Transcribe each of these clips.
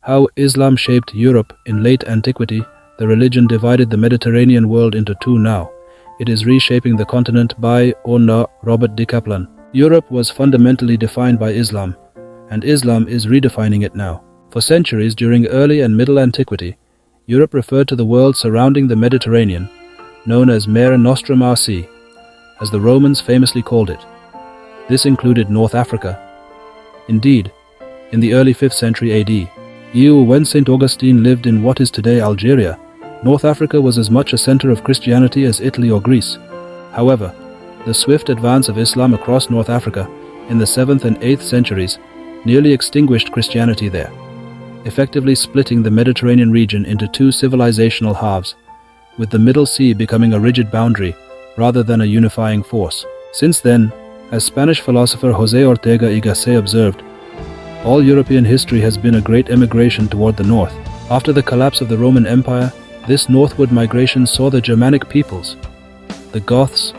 How Islam shaped Europe in late antiquity, the religion divided the Mediterranean world into two now. It is reshaping the continent by or not Robert D. Kaplan. Europe was fundamentally defined by Islam, and Islam is redefining it now. For centuries during early and middle antiquity, Europe referred to the world surrounding the Mediterranean, known as Mare Nostrum Arsi, as the Romans famously called it. This included North Africa. Indeed, in the early 5th century AD, when St. Augustine lived in what is today Algeria, North Africa was as much a center of Christianity as Italy or Greece. However, the swift advance of Islam across North Africa in the 7th and 8th centuries nearly extinguished Christianity there, effectively splitting the Mediterranean region into two civilizational halves, with the Middle Sea becoming a rigid boundary rather than a unifying force. Since then, as Spanish philosopher José Ortega y Gasset observed, all European history has been a great emigration toward the north. After the collapse of the Roman Empire, this northward migration saw the Germanic peoples, the Goths,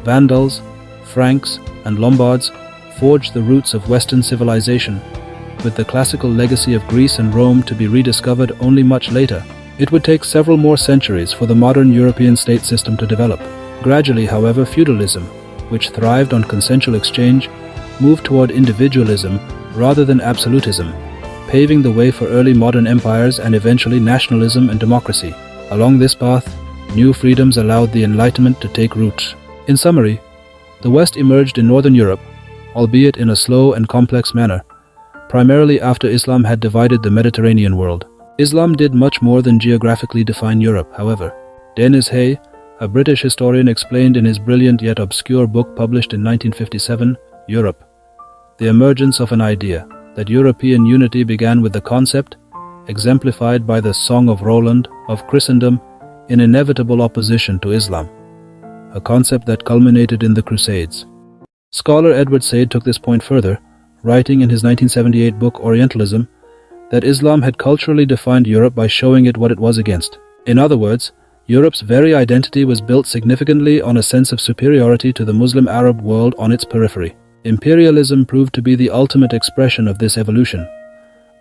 Vandals, Franks, and Lombards, forge the roots of Western civilization, with the classical legacy of Greece and Rome to be rediscovered only much later. It would take several more centuries for the modern European state system to develop. Gradually, however, feudalism, which thrived on consensual exchange, moved toward individualism rather than absolutism, paving the way for early modern empires and eventually nationalism and democracy. Along this path, new freedoms allowed the Enlightenment to take root. In summary, the West emerged in Northern Europe, albeit in a slow and complex manner, primarily after Islam had divided the Mediterranean world. Islam did much more than geographically define Europe, however. Dennis Hay, a British historian, explained in his brilliant yet obscure book published in 1957, Europe, the emergence of an idea, that European unity began with the concept, exemplified by the Song of Roland, of Christendom in inevitable opposition to Islam, a concept that culminated in the Crusades. Scholar Edward Said took this point further, writing in his 1978 book Orientalism, that Islam had culturally defined Europe by showing it what it was against. In other words, Europe's very identity was built significantly on a sense of superiority to the Muslim Arab world on its periphery. Imperialism proved to be the ultimate expression of this evolution.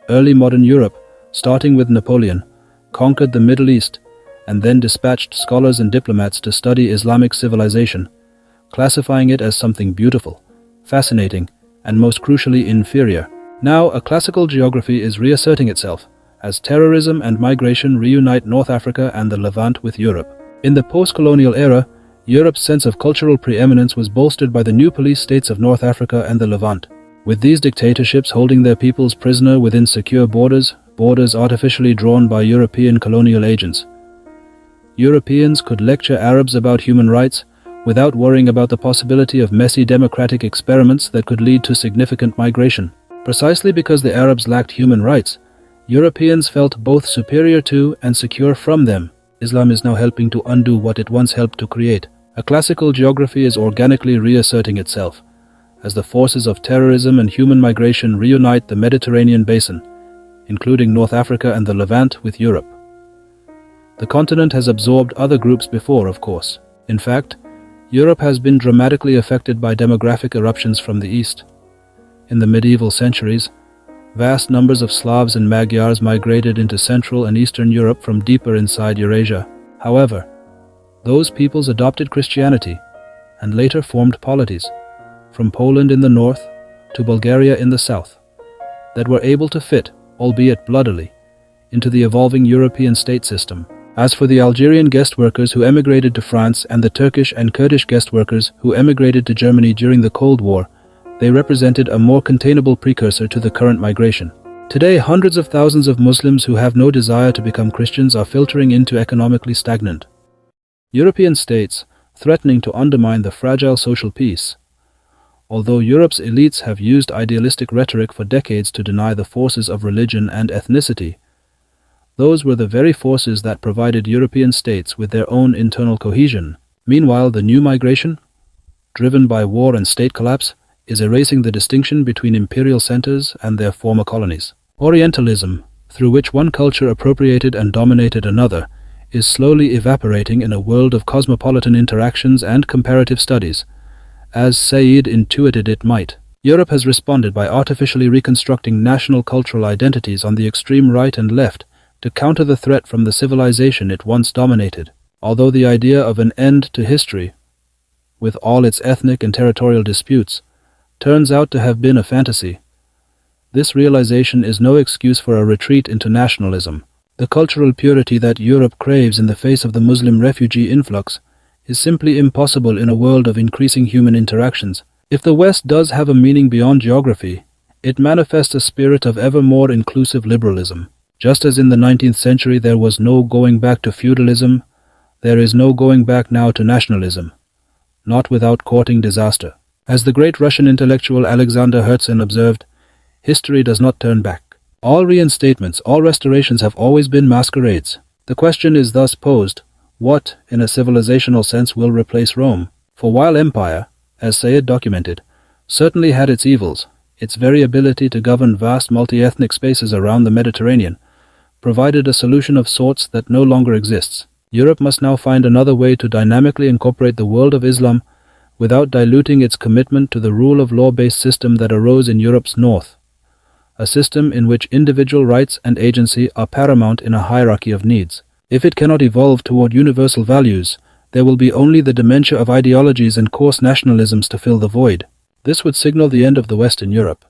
Early modern Europe, starting with Napoleon, conquered the Middle East and then dispatched scholars and diplomats to study Islamic civilization, classifying it as something beautiful, fascinating, and most crucially inferior. Now, a classical geography is reasserting itself, as terrorism and migration reunite North Africa and the Levant with Europe. In the post-colonial era, Europe's sense of cultural preeminence was bolstered by the new police states of North Africa and the Levant. With these dictatorships holding their peoples prisoner within secure borders artificially drawn by European colonial agents, Europeans could lecture Arabs about human rights without worrying about the possibility of messy democratic experiments that could lead to significant migration. Precisely because the Arabs lacked human rights, Europeans felt both superior to and secure from them. Islam is now helping to undo what it once helped to create. A classical geography is organically reasserting itself, as the forces of terrorism and human migration reunite the Mediterranean basin, including North Africa and the Levant with Europe. The continent has absorbed other groups before, of course. In fact, Europe has been dramatically affected by demographic eruptions from the east. In the medieval centuries, vast numbers of Slavs and Magyars migrated into Central and Eastern Europe from deeper inside Eurasia. However, those peoples adopted Christianity and later formed polities, from Poland in the north to Bulgaria in the south, that were able to fit, albeit bloodily, into the evolving European state system. As for the Algerian guest workers who emigrated to France and the Turkish and Kurdish guest workers who emigrated to Germany during the Cold War, they represented a more containable precursor to the current migration. Today, hundreds of thousands of Muslims who have no desire to become Christians are filtering into economically stagnant European states, threatening to undermine the fragile social peace. Although Europe's elites have used idealistic rhetoric for decades to deny the forces of religion and ethnicity, those were the very forces that provided European states with their own internal cohesion. Meanwhile, the new migration, driven by war and state collapse, is erasing the distinction between imperial centers and their former colonies. Orientalism, through which one culture appropriated and dominated another, is slowly evaporating in a world of cosmopolitan interactions and comparative studies, as Said intuited it might. Europe has responded by artificially reconstructing national cultural identities on the extreme right and left to counter the threat from the civilization it once dominated. Although the idea of an end to history, with all its ethnic and territorial disputes, turns out to have been a fantasy, this realization is no excuse for a retreat into nationalism. The cultural purity that Europe craves in the face of the Muslim refugee influx is simply impossible in a world of increasing human interactions. If the West does have a meaning beyond geography, it manifests a spirit of ever more inclusive liberalism. Just as in the 19th century there was no going back to feudalism, there is no going back now to nationalism, not without courting disaster. As the great Russian intellectual Alexander Herzen observed, history does not turn back. All reinstatements, all restorations have always been masquerades. The question is thus posed, what, in a civilizational sense, will replace Rome? For while empire, as Said documented, certainly had its evils, its very ability to govern vast multi-ethnic spaces around the Mediterranean provided a solution of sorts that no longer exists. Europe must now find another way to dynamically incorporate the world of Islam without diluting its commitment to the rule of law-based system that arose in Europe's north, a system in which individual rights and agency are paramount in a hierarchy of needs. If it cannot evolve toward universal values, there will be only the dementia of ideologies and coarse nationalisms to fill the void. This would signal the end of the West in Europe.